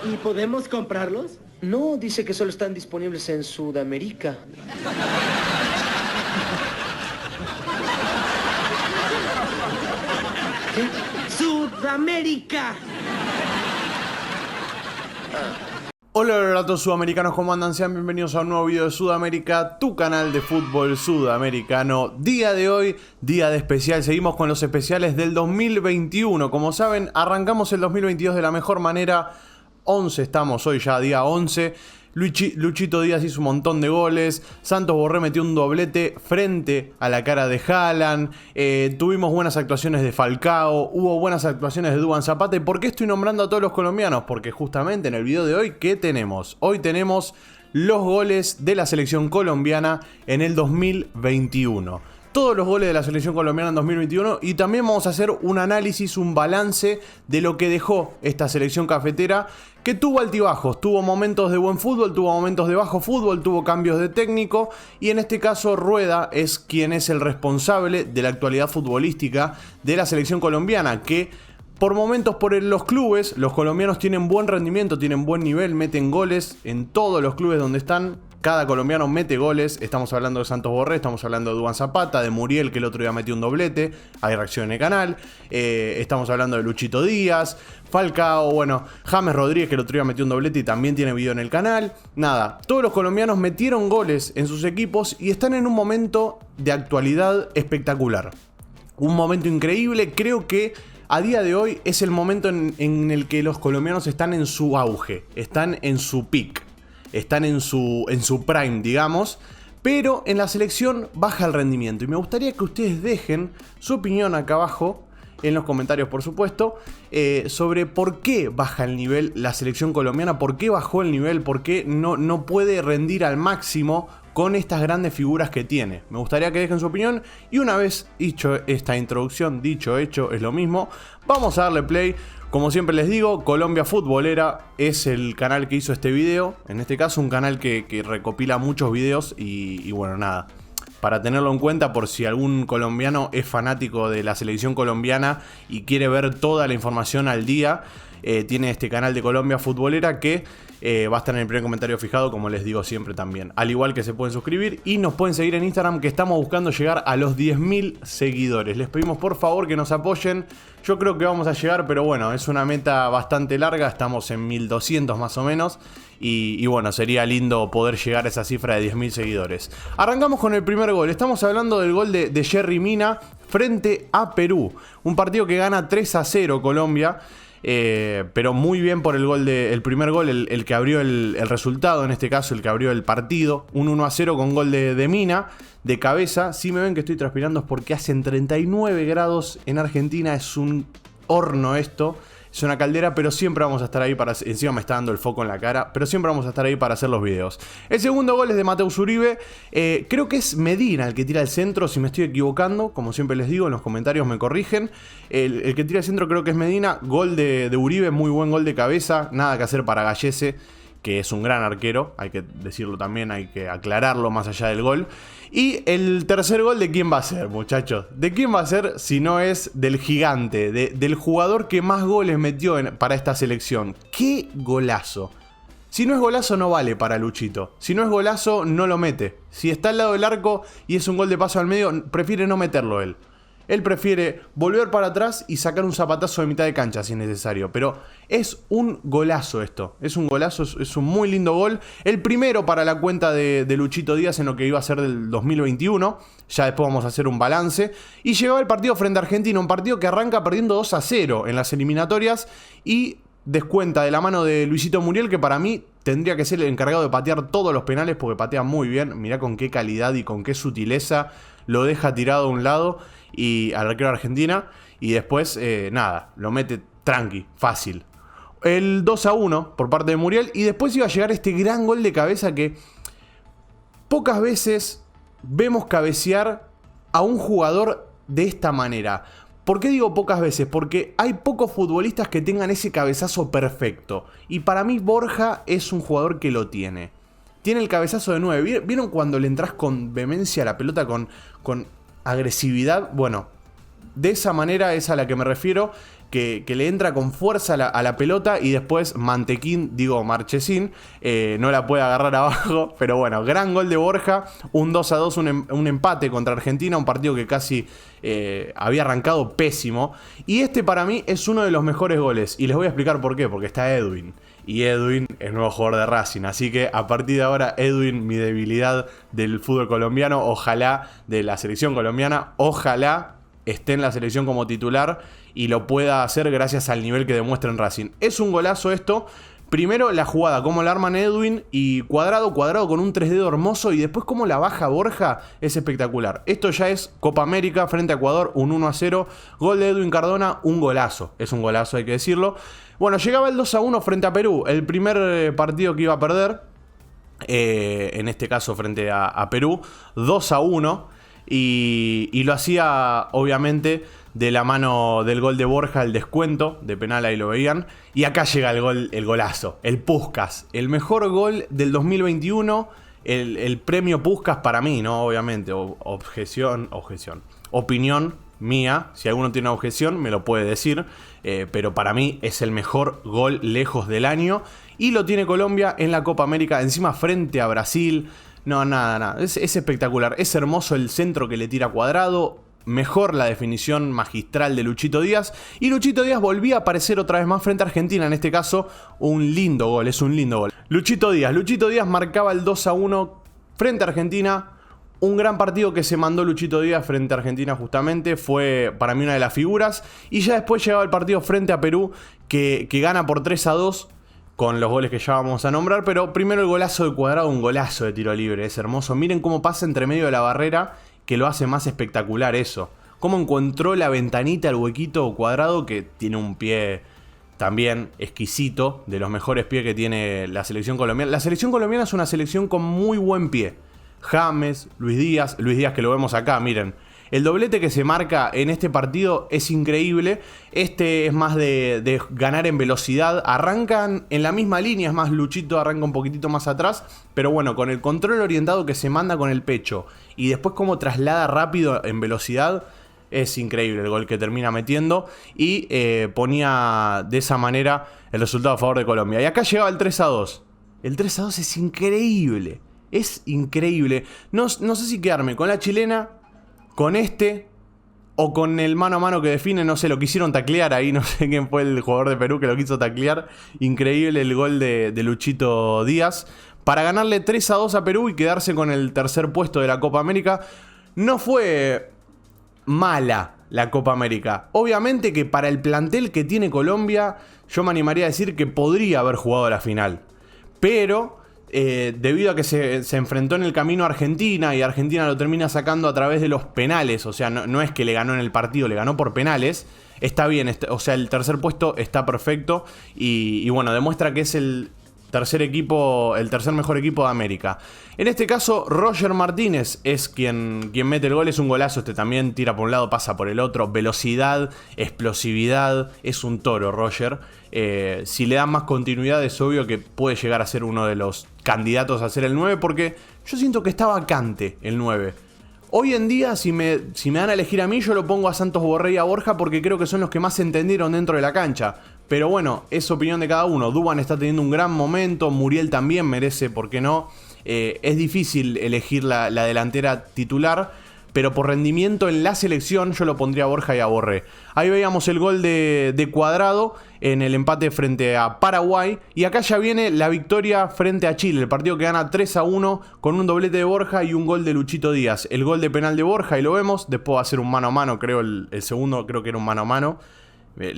¿Y podemos comprarlos? No, dice que solo están disponibles en Sudamérica. ¿Qué? ¡Sudamérica! Hola a todos sudamericanos, ¿cómo andan? Sean bienvenidos a un nuevo video de Sudamérica, tu canal de fútbol sudamericano. Día de hoy, día de especial, seguimos con los especiales del 2021. Como saben, arrancamos el 2022 de la mejor manera. 11 estamos hoy ya, día 11. Luchito Díaz hizo un montón de goles. Santos Borré metió un doblete frente a la cara de Haaland. Tuvimos buenas actuaciones de Falcao. Hubo buenas actuaciones de Duván Zapata. ¿Y por qué estoy nombrando a todos los colombianos? Porque justamente en el video de hoy, ¿qué tenemos? Hoy tenemos los goles de la selección colombiana en el 2021. Todos los goles de la selección colombiana en 2021 y también vamos a hacer un análisis, un balance de lo que dejó esta selección cafetera, que tuvo altibajos, tuvo momentos de buen fútbol, tuvo momentos de bajo fútbol, tuvo cambios de técnico y en este caso Rueda es quien es el responsable de la actualidad futbolística de la selección colombiana, que por momentos por los clubes, los colombianos tienen buen rendimiento, tienen buen nivel, meten goles en todos los clubes donde están. Cada colombiano mete goles, estamos hablando de Santos Borré, estamos hablando de Duván Zapata, de Muriel que el otro día metió un doblete, hay reacción en el canal, estamos hablando de Luchito Díaz, Falcao, bueno, James Rodríguez que el otro día metió un doblete y también tiene video en el canal. Nada, todos los colombianos metieron goles en sus equipos y están en un momento de actualidad espectacular. Un momento increíble, creo que a día de hoy es el momento en el que los colombianos están en su auge, están en su peak. Están en su prime, digamos, pero en la selección baja el rendimiento. Y me gustaría que ustedes dejen su opinión acá abajo, en los comentarios por supuesto, sobre por qué baja el nivel la selección colombiana, por qué bajó el nivel, por qué no puede rendir al máximo con estas grandes figuras que tiene. Me gustaría que dejen su opinión y una vez dicho esta introducción, dicho hecho, es lo mismo, vamos a darle play. Como siempre les digo, Colombia Futbolera es el canal que hizo este video. En este caso un canal que recopila muchos videos y bueno, nada. Para tenerlo en cuenta por si algún colombiano es fanático de la selección colombiana y quiere ver toda la información al día, tiene este canal de Colombia Futbolera que va a estar en el primer comentario fijado, como les digo siempre también. Al igual que se pueden suscribir y nos pueden seguir en Instagram, que estamos buscando llegar a los 10.000 seguidores. Les pedimos por favor que nos apoyen. Yo creo que vamos a llegar, pero bueno, es una meta bastante larga. Estamos en 1.200 más o menos. Y bueno, sería lindo poder llegar a esa cifra de 10.000 seguidores. Arrancamos con el primer gol. Estamos hablando del gol de Yerry Mina frente a Perú. Un partido que gana 3-0 Colombia. Pero muy bien por el primer gol, el que abrió el resultado, en este caso el que abrió el partido, un 1-0 con gol de Mina, de cabeza. Si me ven que estoy transpirando es porque hacen 39 grados en Argentina, es un horno esto, es una caldera, pero siempre vamos a estar ahí para... Encima me está dando el foco en la cara, pero siempre vamos a estar ahí para hacer los videos. El segundo gol es de Mateus Uribe. Creo que es Medina el que tira el centro, si me estoy equivocando. Como siempre les digo, en los comentarios me corrigen. El que tira el centro creo que es Medina. Gol de Uribe, muy buen gol de cabeza. Nada que hacer para Gallese, que es un gran arquero. Hay que decirlo también, hay que aclararlo más allá del gol. Y el tercer gol, ¿de quién va a ser, muchachos? ¿De quién va a ser si no es del gigante, del jugador que más goles metió para esta selección? ¡Qué golazo! Si no es golazo, no vale para Luchito. Si no es golazo, no lo mete. Si está al lado del arco y es un gol de paso al medio, prefiere no meterlo él. Él prefiere volver para atrás y sacar un zapatazo de mitad de cancha si es necesario. Pero es un golazo esto. Es un golazo, es un muy lindo gol. El primero para la cuenta de Luchito Díaz en lo que iba a ser del 2021. Ya después vamos a hacer un balance. Y llegaba el partido frente a Argentina. Un partido que arranca perdiendo 2-0 en las eliminatorias. Y descuenta de la mano de Luisito Muriel, que para mí tendría que ser el encargado de patear todos los penales porque patea muy bien. Mirá con qué calidad y con qué sutileza lo deja tirado a un lado y al arquero de Argentina, y después nada, lo mete tranqui, fácil. El 2-1 por parte de Muriel, y después iba a llegar este gran gol de cabeza que pocas veces vemos cabecear a un jugador de esta manera. ¿Por qué digo pocas veces? Porque hay pocos futbolistas que tengan ese cabezazo perfecto, y para mí Borja es un jugador que lo tiene. Tiene el cabezazo de 9. ¿Vieron cuando le entras con vehemencia a la pelota, con agresividad? Bueno, de esa manera es a la que me refiero. que le entra con fuerza a la pelota y después Marchesín, no la puede agarrar abajo. Pero bueno, gran gol de Borja, un 2-2, un empate contra Argentina, un partido que casi había arrancado pésimo. Y este para mí es uno de los mejores goles. Y les voy a explicar por qué, porque está Edwin. Y Edwin es nuevo jugador de Racing. Así que a partir de ahora, Edwin, mi debilidad del fútbol colombiano, ojalá, de la selección colombiana, ojalá esté en la selección como titular y lo pueda hacer gracias al nivel que demuestra en Racing. Es un golazo esto. Primero la jugada, cómo la arman Edwin y Cuadrado con un 3 dedos hermoso, y después cómo la baja Borja, es espectacular. Esto ya es Copa América frente a Ecuador, un 1-0, gol de Edwin Cardona, un golazo, es un golazo, hay que decirlo. Bueno, llegaba el 2-1 frente a Perú, el primer partido que iba a perder, en este caso frente a Perú, 2-1, y lo hacía obviamente de la mano del gol de Borja, el descuento de penal, ahí lo veían. Y acá llega el golazo, el Puskás, el mejor gol del 2021, el premio Puskás para mí, ¿no? Obviamente, opinión mía, si alguno tiene una objeción me lo puede decir, pero para mí es el mejor gol lejos del año, y lo tiene Colombia en la Copa América, encima frente a Brasil. No, nada, es espectacular, es hermoso el centro que le tira Cuadrado. Mejor la definición magistral de Luchito Díaz. Y Luchito Díaz volvía a aparecer otra vez más frente a Argentina. En este caso, un lindo gol, es un lindo gol. Luchito Díaz marcaba el 2-1 frente a Argentina. Un gran partido que se mandó Luchito Díaz frente a Argentina justamente. Fue para mí una de las figuras. Y ya después llegaba el partido frente a Perú, que gana por 3-2. Con los goles que ya vamos a nombrar. Pero primero el golazo de Cuadrado, un golazo de tiro libre. Es hermoso. Miren cómo pasa entre medio de la barrera, que lo hace más espectacular eso. Cómo encontró la ventanita, el huequito Cuadrado, que tiene un pie también exquisito, de los mejores pies que tiene la selección colombiana. La selección colombiana es una selección con muy buen pie. James, Luis Díaz que lo vemos acá, miren. El doblete que se marca en este partido es increíble. Este es más de ganar en velocidad. Arrancan en la misma línea, es más, Luchito arranca un poquitito más atrás. Pero bueno, con el control orientado que se manda con el pecho y después cómo traslada rápido en velocidad, es increíble el gol que termina metiendo. Y ponía de esa manera el resultado a favor de Colombia. Y acá llegaba el 3-2. El 3-2 es increíble. Es increíble. No sé si quedarme con la chilena, con este, o con el mano a mano que define. No sé, lo quisieron taclear ahí. No sé quién fue el jugador de Perú que lo quiso taclear. Increíble el gol de Luchito Díaz para ganarle 3-2 a Perú y quedarse con el tercer puesto de la Copa América. No fue mala la Copa América. Obviamente que para el plantel que tiene Colombia, yo me animaría a decir que podría haber jugado la final. Pero debido a que se enfrentó en el camino a Argentina, y Argentina lo termina sacando a través de los penales, o sea, no es que le ganó en el partido, le ganó por penales. Está bien, o sea, el tercer puesto está perfecto y bueno, demuestra que es el tercer mejor equipo de América. En este caso, Roger Martínez es quien mete el gol. Es un golazo, este también tira por un lado, pasa por el otro. Velocidad, explosividad, es un toro Roger. Si le dan más continuidad es obvio que puede llegar a ser uno de los candidatos a ser el 9, porque yo siento que está vacante el 9. Hoy en día, si me dan a elegir a mí, yo lo pongo a Santos Borré y a Borja, porque creo que son los que más se entendieron dentro de la cancha. Pero bueno, es opinión de cada uno. Duban está teniendo un gran momento, Muriel también merece, ¿por qué no? Es difícil elegir la delantera titular, pero por rendimiento en la selección yo lo pondría a Borja y a Borré. Ahí veíamos el gol de Cuadrado en el empate frente a Paraguay. Y acá ya viene la victoria frente a Chile, el partido que gana 3-1 con un doblete de Borja y un gol de Luchito Díaz. El gol de penal de Borja, y lo vemos, después va a ser un mano a mano, creo, el segundo creo que era un mano a mano.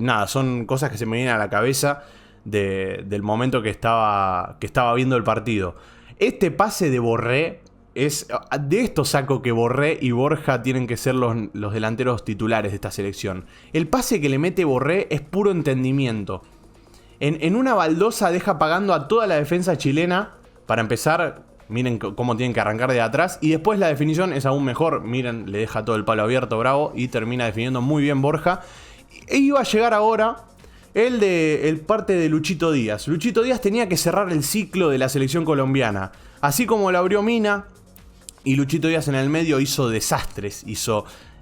Nada, son cosas que se me vienen a la cabeza del momento que estaba viendo el partido. Este pase de Borré, de esto saco que Borré y Borja tienen que ser los delanteros titulares de esta selección. El pase que le mete Borré es puro entendimiento. En una baldosa deja pagando a toda la defensa chilena. Para empezar, miren cómo tienen que arrancar de atrás. Y después la definición es aún mejor. Miren, le deja todo el palo abierto, bravo. Y termina definiendo muy bien Borja. E iba a llegar ahora el parte de Luchito Díaz. Luchito Díaz tenía que cerrar el ciclo de la selección colombiana. Así como lo abrió Mina, y Luchito Díaz en el medio hizo desastres.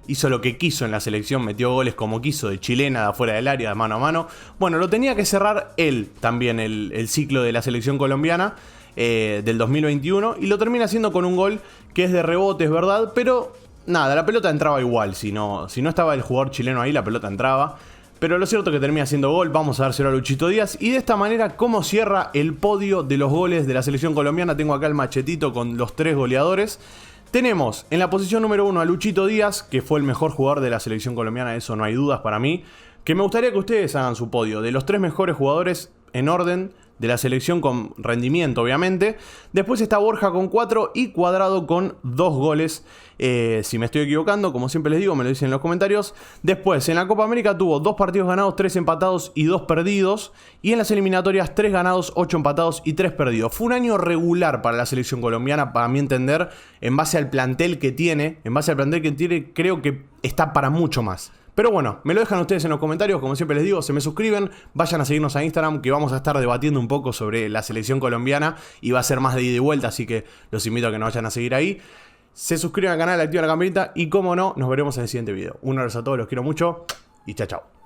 hizo lo que quiso en la selección, metió goles como quiso, de chilena, de afuera del área, de mano a mano. Bueno, lo tenía que cerrar él también el ciclo de la selección colombiana del 2021 y lo termina haciendo con un gol que es de rebote, es verdad, pero nada, la pelota entraba igual. Si no estaba el jugador chileno ahí, la pelota entraba. Pero lo cierto es que termina haciendo gol. Vamos a dárselo a Luchito Díaz. Y de esta manera, ¿cómo cierra el podio de los goles de la selección colombiana? Tengo acá el machetito con los 3 goleadores. Tenemos en la posición número 1 a Luchito Díaz, que fue el mejor jugador de la selección colombiana, eso no hay dudas para mí. Que me gustaría que ustedes hagan su podio de los 3 mejores jugadores en orden de la selección con rendimiento, obviamente. Después está Borja con 4 y Cuadrado con 2 goles. Si me estoy equivocando, como siempre les digo, me lo dicen en los comentarios. Después, en la Copa América tuvo 2 partidos ganados, 3 empatados y 2 perdidos. Y en las eliminatorias, 3 ganados, 8 empatados y 3 perdidos. Fue un año regular para la selección colombiana, para mi entender, en base al plantel que tiene. En base al plantel que tiene, creo que está para mucho más. Pero bueno, me lo dejan ustedes en los comentarios, como siempre les digo, se me suscriben, vayan a seguirnos a Instagram, que vamos a estar debatiendo un poco sobre la selección colombiana y va a ser más de ida y vuelta, así que los invito a que nos vayan a seguir ahí. Se suscriban al canal, activen la campanita y como no, nos veremos en el siguiente video. Un abrazo a todos, los quiero mucho y chao, chao.